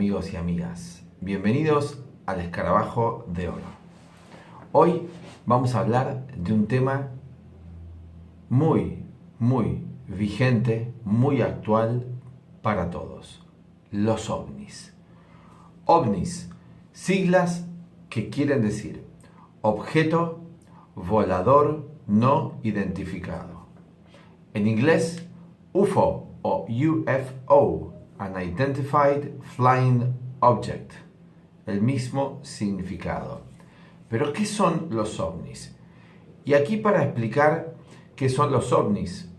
amigos y amigas? Bienvenidos al Escarabajo de Oro. Hoy vamos a hablar de un tema muy vigente, muy actual para todos: los ovnis. OVNIs, siglas que quieren decir objeto volador no identificado. En inglés, UFO o UFO, Unidentified Flying Object, el mismo significado. Pero, ¿qué son los ovnis? Y aquí, para explicar qué son los ovnis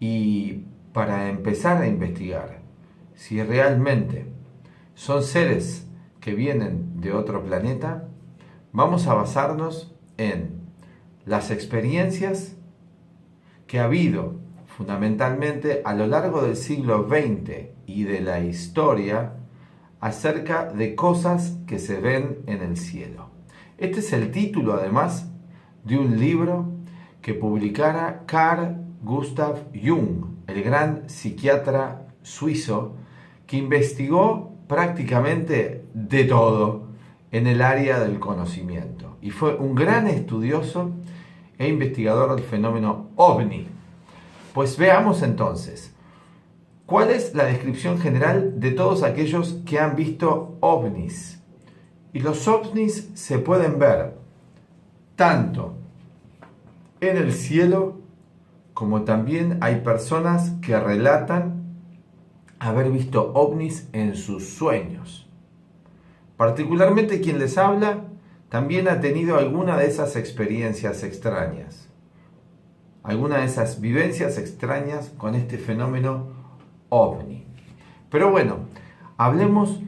y para empezar a investigar si realmente son seres que vienen de otro planeta, vamos a basarnos en las experiencias que ha habido fundamentalmente a lo largo del siglo XX y de la historia acerca de cosas que se ven en el cielo. Este es el título, además, de un libro que publicara Carl Gustav Jung, el gran psiquiatra suizo que investigó prácticamente de todo en el área del conocimiento y fue un gran estudioso e investigador del fenómeno ovni. Pues veamos entonces, ¿cuál es la descripción general de todos aquellos que han visto ovnis? Y los ovnis se pueden ver tanto en el cielo como también hay personas que relatan haber visto ovnis en sus sueños. Particularmente quien les habla también ha tenido alguna de esas experiencias extrañas, alguna de esas vivencias extrañas con este fenómeno ovni. Pero bueno, hablemos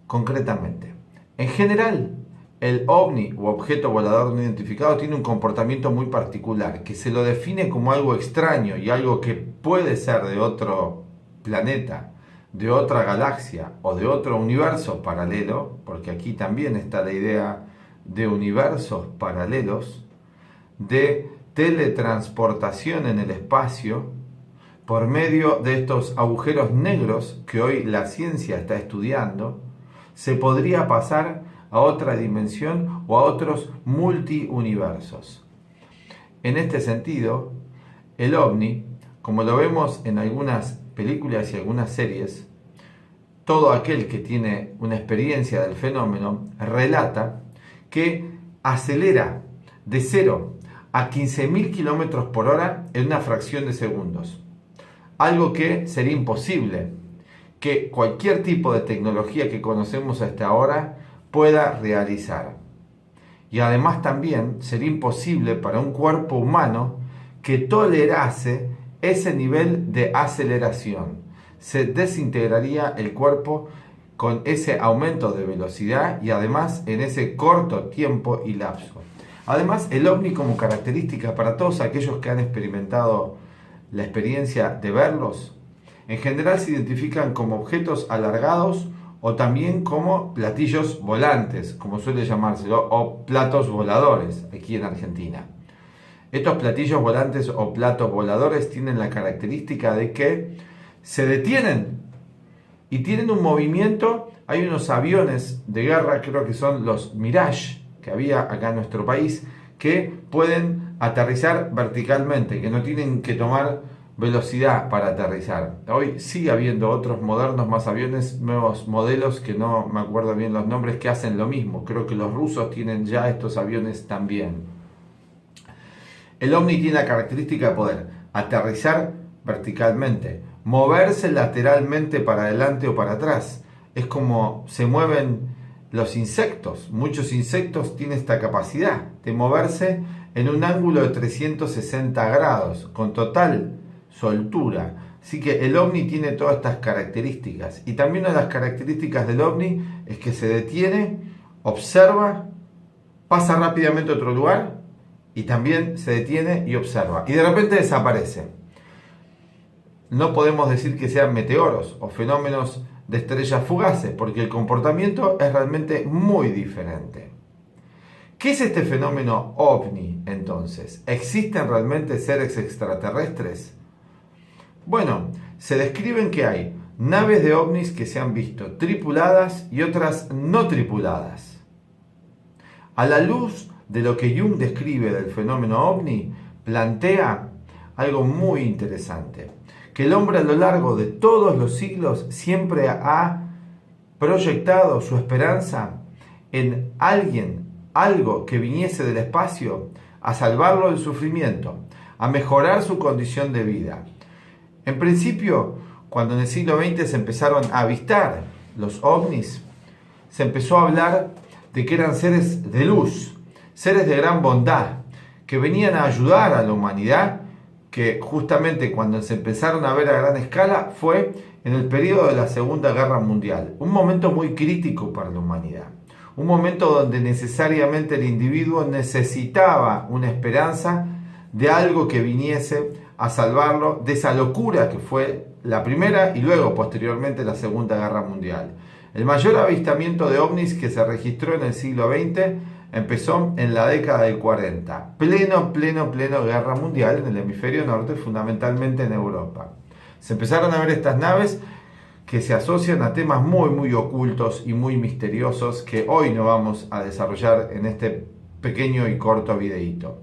concretamente. En general, el ovni u objeto volador no identificado tiene un comportamiento muy particular, que se lo define como algo extraño y algo que puede ser de otro planeta, de otra galaxia o de otro universo paralelo, porque aquí también está la idea de universos paralelos, de teletransportación en el espacio por medio de estos agujeros negros que hoy la ciencia está estudiando. Se podría pasar a otra dimensión o a otros multiuniversos. En este sentido, el ovni, como lo vemos en algunas películas y algunas series, todo aquel que tiene una experiencia del fenómeno relata que acelera de 0 a 15.000 kilómetros por hora en una fracción de segundos. Algo que sería imposible que cualquier tipo de tecnología que conocemos hasta ahora pueda realizar. Y además también sería imposible para un cuerpo humano que tolerase ese nivel de aceleración. Se desintegraría el cuerpo con ese aumento de velocidad y además en ese corto tiempo y lapso. Además, el ovni, como característica para todos aquellos que han experimentado la experiencia de verlos, en general se identifican como objetos alargados o también como platillos volantes, como suele llamárselo, o platos voladores aquí en Argentina. Estos platillos volantes o platos voladores tienen la característica de que se detienen y tienen un movimiento. Hay unos aviones de guerra, creo que son los Mirage, que había acá en nuestro país, que pueden aterrizar verticalmente, que no tienen que tomar velocidad para aterrizar. Hoy sigue habiendo otros modernos más aviones, nuevos modelos que no me acuerdo bien los nombres, que hacen lo mismo. Creo que los rusos tienen ya estos aviones también. El ovni tiene la característica de poder aterrizar verticalmente, moverse lateralmente para adelante o para atrás. Es como se mueven los insectos. Muchos insectos tienen esta capacidad de moverse en un ángulo de 360 grados, con total soltura. Así que el ovni tiene todas estas características. Y también una de las características del ovni es que se detiene, observa, pasa rápidamente a otro lugar y también se detiene y observa. Y de repente desaparece. No podemos decir que sean meteoros o fenómenos de estrellas fugaces, porque el comportamiento es realmente muy diferente. ¿Qué es este fenómeno ovni entonces? ¿Existen realmente seres extraterrestres? Bueno, se describen que hay naves de ovnis que se han visto tripuladas y otras no tripuladas. A la luz de lo que Jung describe del fenómeno ovni, plantea algo muy interesante, que el hombre a lo largo de todos los siglos siempre ha proyectado su esperanza en alguien, algo que viniese del espacio a salvarlo del sufrimiento, a mejorar su condición de vida. En principio, cuando en el siglo XX se empezaron a avistar los ovnis, se empezó a hablar de que eran seres de luz, seres de gran bondad, que venían a ayudar a la humanidad, que justamente cuando se empezaron a ver a gran escala fue en el periodo de la Segunda Guerra Mundial, un momento muy crítico para la humanidad, un momento donde necesariamente el individuo necesitaba una esperanza de algo que viniese a salvarlo de esa locura que fue la Primera y luego posteriormente la Segunda Guerra Mundial. El mayor avistamiento de ovnis que se registró en el siglo XX empezó en la década del 40, pleno guerra mundial en el hemisferio norte, fundamentalmente en Europa. Se empezaron a ver estas naves que se asocian a temas muy ocultos y muy misteriosos que hoy no vamos a desarrollar en este pequeño y corto videíto.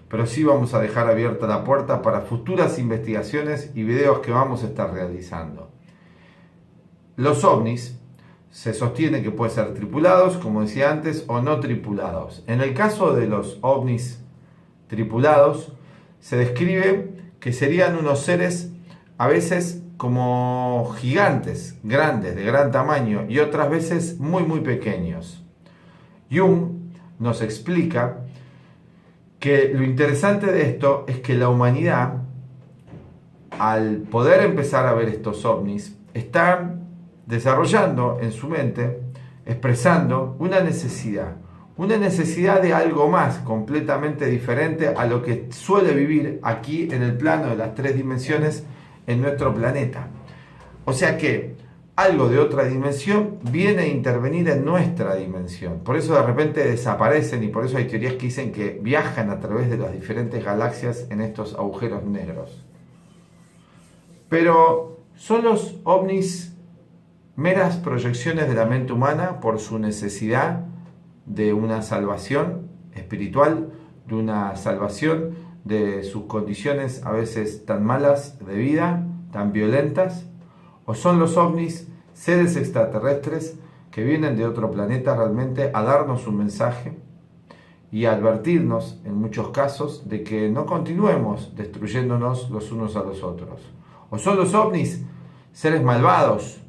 Pero sí vamos a dejar abierta la puerta para futuras investigaciones y videos que vamos a estar realizando. Los ovnis se sostiene que pueden ser tripulados, como decía antes, o no tripulados. En el caso de los ovnis tripulados, se describe que serían unos seres a veces como gigantes, grandes, de gran tamaño, y otras veces muy pequeños. Jung nos explica que lo interesante de esto es que la humanidad, al poder empezar a ver estos ovnis, está desarrollando en su mente, expresando una necesidad de algo más completamente diferente a lo que suele vivir aquí en el plano de las tres dimensiones en nuestro planeta. O sea que algo de otra dimensión viene a intervenir en nuestra dimensión. Por eso de repente desaparecen y por eso hay teorías que dicen que viajan a través de las diferentes galaxias en estos agujeros negros. Pero ¿son los ovnis meras proyecciones de la mente humana por su necesidad de una salvación espiritual, de una salvación de sus condiciones a veces tan malas de vida, tan violentas? ¿O son los ovnis seres extraterrestres que vienen de otro planeta realmente a darnos un mensaje y a advertirnos en muchos casos de que no continuemos destruyéndonos los unos a los otros? ¿O son los ovnis seres malvados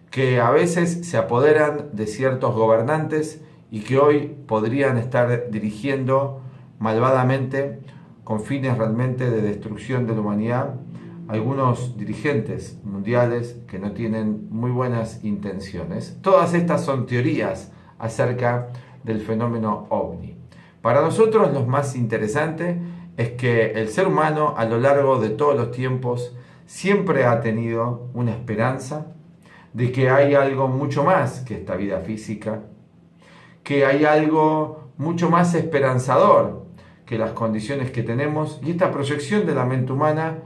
que a veces se apoderan de ciertos gobernantes y que hoy podrían estar dirigiendo malvadamente con fines realmente de destrucción de la humanidad algunos dirigentes mundiales que no tienen muy buenas intenciones? Todas estas son teorías acerca del fenómeno ovni. Para nosotros lo más interesante es que el ser humano a lo largo de todos los tiempos siempre ha tenido una esperanza de que hay algo mucho más que esta vida física, que hay algo mucho más esperanzador que las condiciones que tenemos, y esta proyección de la mente humana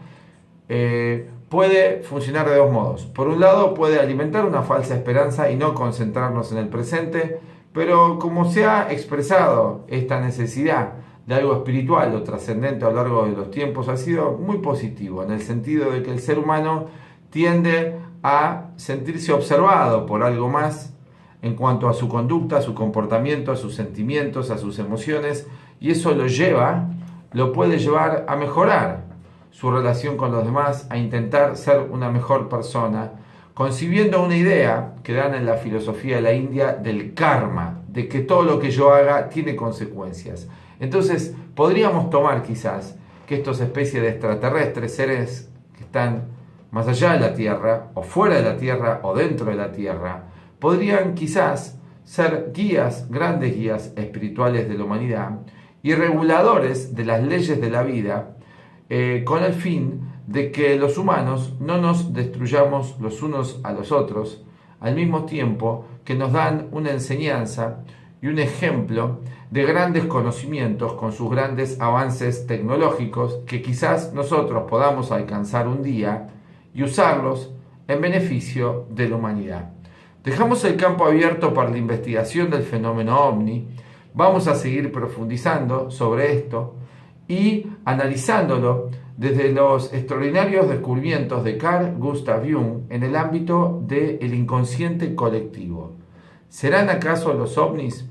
puede funcionar de dos modos. Por un lado, puede alimentar una falsa esperanza y no concentrarnos en el presente, pero como se ha expresado esta necesidad de algo espiritual o trascendente a lo largo de los tiempos, ha sido muy positivo, en el sentido de que el ser humano tiende a sentirse observado por algo más en cuanto a su conducta, a su comportamiento, a sus sentimientos, a sus emociones, y eso lo puede llevar a mejorar su relación con los demás, a intentar ser una mejor persona, concibiendo una idea que dan en la filosofía de la India del karma, de que todo lo que yo haga tiene consecuencias. Entonces, podríamos tomar quizás que estos especies de extraterrestres, seres que están más allá de la Tierra, o fuera de la Tierra, o dentro de la Tierra, podrían quizás ser guías, grandes guías espirituales de la humanidad y reguladores de las leyes de la vida, con el fin de que los humanos no nos destruyamos los unos a los otros, al mismo tiempo que nos dan una enseñanza y un ejemplo de grandes conocimientos con sus grandes avances tecnológicos que quizás nosotros podamos alcanzar un día y usarlos en beneficio de la humanidad. Dejamos el campo abierto para la investigación del fenómeno ovni. Vamos a seguir profundizando sobre esto y analizándolo desde los extraordinarios descubrimientos de Carl Gustav Jung en el ámbito del inconsciente colectivo. ¿Serán acaso los ovnis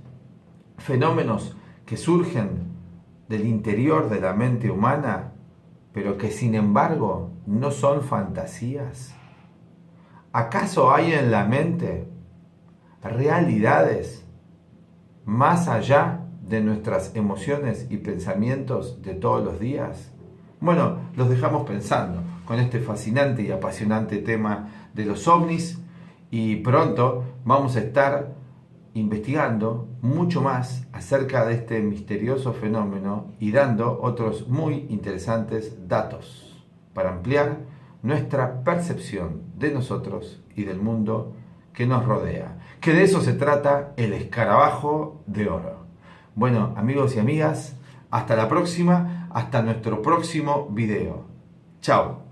fenómenos que surgen del interior de la mente humana, pero que sin embargo no son fantasías? ¿Acaso hay en la mente realidades más allá de nuestras emociones y pensamientos de todos los días? Bueno, los dejamos pensando con este fascinante y apasionante tema de los ovnis, y pronto vamos a estar investigando mucho más acerca de este misterioso fenómeno y dando otros muy interesantes datos para ampliar nuestra percepción de nosotros y del mundo que nos rodea. Que de eso se trata el escarabajo de oro. Bueno, amigos y amigas, hasta la próxima, hasta nuestro próximo video. Chao.